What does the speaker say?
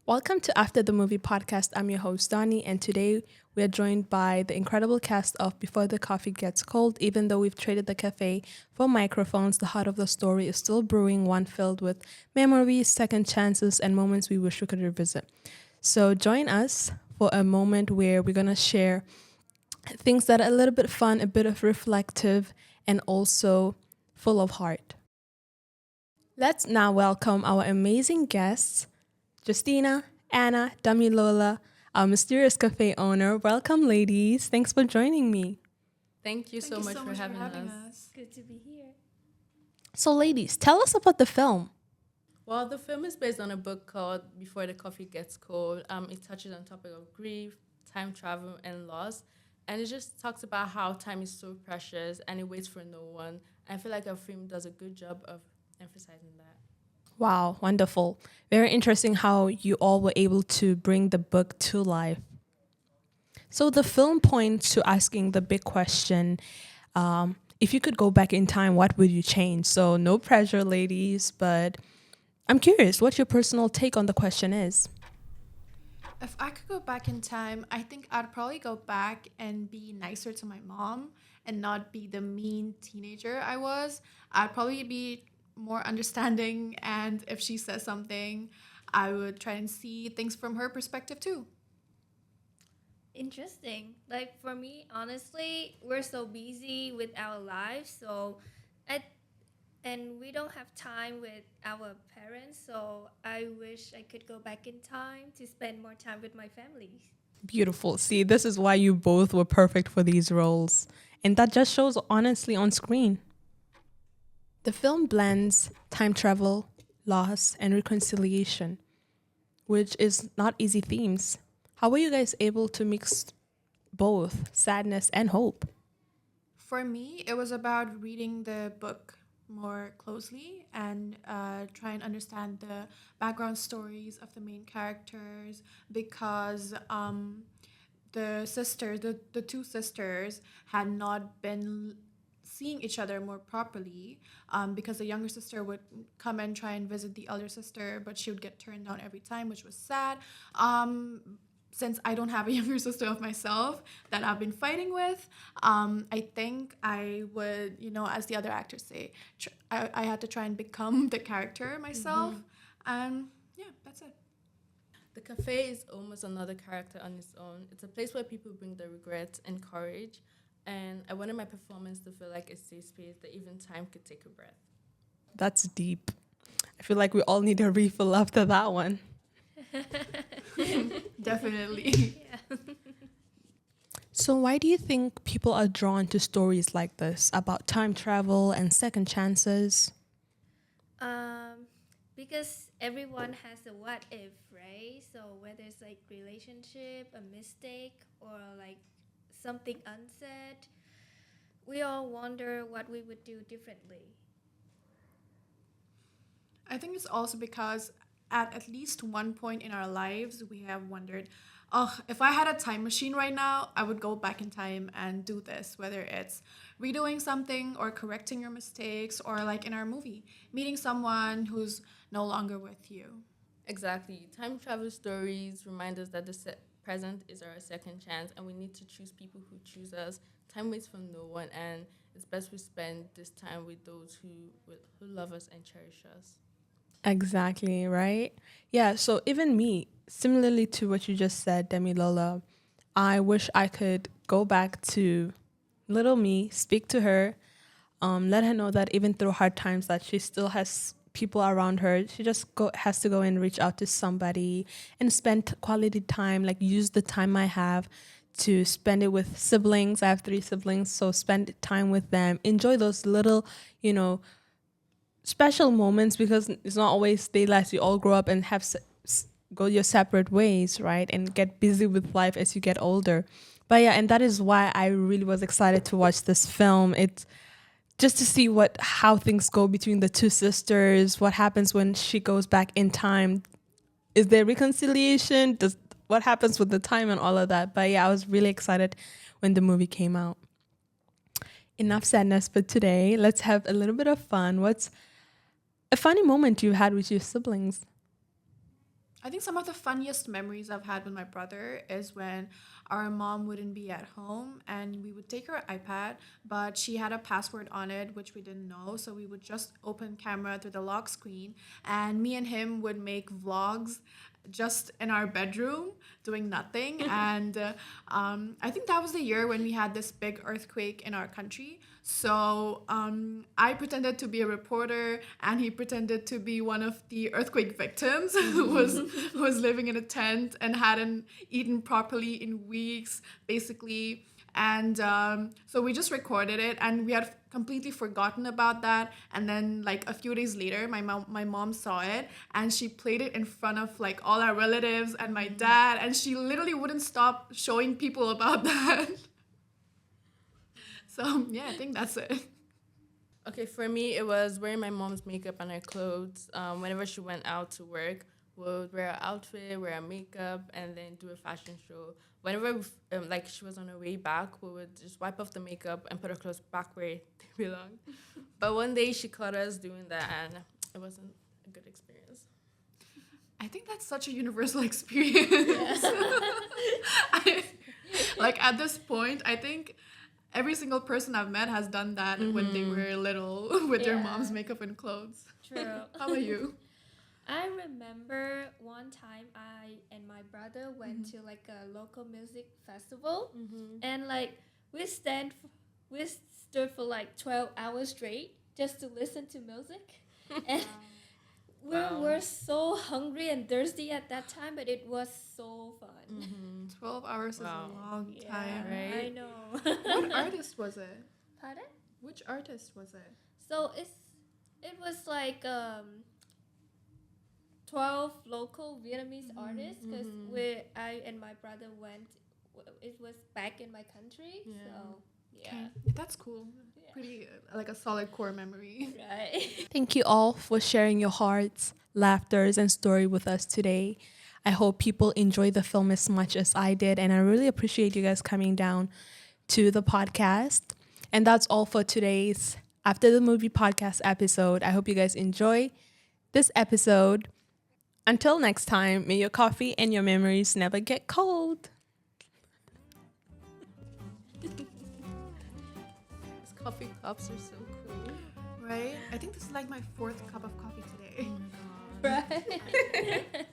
Welcome to After the Movie podcast. I'm your host, Donnie, and today we are joined by the incredible cast of Before the Coffee Gets Cold. Even though we've traded the cafe for microphones, the heart of the story is still brewing, one filled with memories, second chances, and moments we wish we could revisit. So join us for a moment where we're going to share things that are a little bit fun, a bit of reflective, and also full of heart. Let's now welcome our amazing guests, Justina, Anna, Damilola, our mysterious cafe owner. Welcome, ladies. Thanks for joining me. Thank you so much for having us. Good to be here. So, ladies, tell us about the film. Well, the film is based on a book called Before the Coffee Gets Cold. It touches on topic of grief, time travel, and loss. And it just talks about how time is so precious and it waits for no one. I feel like our film does a good job of emphasizing that. Wow, wonderful. Very interesting how you all were able to bring the book to life. So the film points to asking the big question, if you could go back in time, what would you change? So no pressure, ladies, but I'm curious what your personal take on the question is. If I could go back in time, I think I'd probably go back and be nicer to my mom and not be the mean teenager I was. I'd probably be more understanding, and if she says something, I would try and see things from her perspective too. Interesting. Like for me, honestly, we're so busy with our lives, I and we don't have time with our parents, so I wish I could go back in time to spend more time with my family. Beautiful. See, this is why you both were perfect for these roles. And that just shows honestly on screen. The film blends time travel, loss, and reconciliation, which is not easy themes. How were you guys able to mix both sadness and hope? For me, it was about reading the book more closely and try and understand the background stories of the main characters because the two sisters had not been seeing each other more properly because the younger sister would come and try and visit the elder sister, but she would get turned down every time, which was sad. Since I don't have a younger sister of myself that I've been fighting with, I think I would, as the other actors say, I had to try and become the character myself. And yeah, that's it. The cafe is almost another character on its own. It's a place where people bring their regrets and courage. And I wanted my performance to feel like a safe space that even time could take a breath. That's deep. I feel like we all need a refill after that one. Definitely. Yeah. So, why do you think people are drawn to stories like this about time travel and second chances? Because everyone has a what if, right? So whether it's like relationship, a mistake, or like something unsaid, we all wonder what we would do differently. I think it's also because at least one point in our lives, we have wondered, oh, if I had a time machine right now, I would go back in time and do this, whether it's redoing something or correcting your mistakes, or like in our movie, meeting someone who's no longer with you. Exactly. Time travel stories remind us that the present is our second chance and we need to choose people who choose us. Time waits for no one, and it's best we spend this time with those who love us and cherish us. Exactly, right? Yeah, so even me, similarly to what you just said, Demi Lola, I wish I could go back to little me, speak to her, let her know that even through hard times that she still has people around her. She just has to go and reach out to somebody and spend quality time, like use the time I have to spend it with siblings. I have 3 siblings, so spend time with them. Enjoy those little, special moments because it's not always daylight. You all grow up and have go your separate ways, right? And get busy with life as you get older. But yeah, and that is why I really was excited to watch this film. It's just to see how things go between the two sisters, what happens when she goes back in time. Is there reconciliation? What happens with the time and all of that? But yeah, I was really excited when the movie came out. Enough sadness for today. Let's have a little bit of fun. What's a funny moment you had with your siblings? I think some of the funniest memories I've had with my brother is when our mom wouldn't be at home and we would take her iPad, but she had a password on it, which we didn't know. So we would just open camera through the lock screen, and me and him would make vlogs just in our bedroom doing nothing. And I think that was the year when we had this big earthquake in our country. So I pretended to be a reporter, and he pretended to be one of the earthquake victims who was living in a tent and hadn't eaten properly in weeks, basically. And so we just recorded it, and we had completely forgotten about that. And then like a few days later, my mom saw it, and she played it in front of like all our relatives and my dad, and she literally wouldn't stop showing people about that. So yeah, I think that's it. Okay, for me, it was wearing my mom's makeup and her clothes. Whenever she went out to work, we would wear her outfit, wear her makeup, and then do a fashion show. Whenever like she was on her way back, we would just wipe off the makeup and put her clothes back where they belong. But one day she caught us doing that, and it wasn't a good experience. I think that's such a universal experience. Like at this point, I think every single person I've met has done that when they were little with their Yeah. mom's makeup and clothes. True. How about you? I remember one time I and my brother went to like a local music festival, and like we stood for like 12 hours straight just to listen to music, and Wow. we were so hungry and thirsty at that time, but it was so fun. 12 hours Wow. is a long Yeah, time. right? I know. What artist was it? Pardon? Which artist was it? So it was like 12 local Vietnamese artists, because I and my brother went. It was back in my country, so yeah. Okay, that's cool. Yeah. Pretty like a solid core memory. Right. Thank you all for sharing your hearts, laughters, and story with us today. I hope people enjoy the film as much as I did, and I really appreciate you guys coming down to the podcast. And that's all for today's After the Movie podcast episode. I hope you guys enjoy this episode. Until next time, may your coffee and your memories never get cold. These coffee cups are so cool. Right? I think this is like my 4th cup of coffee today. Right.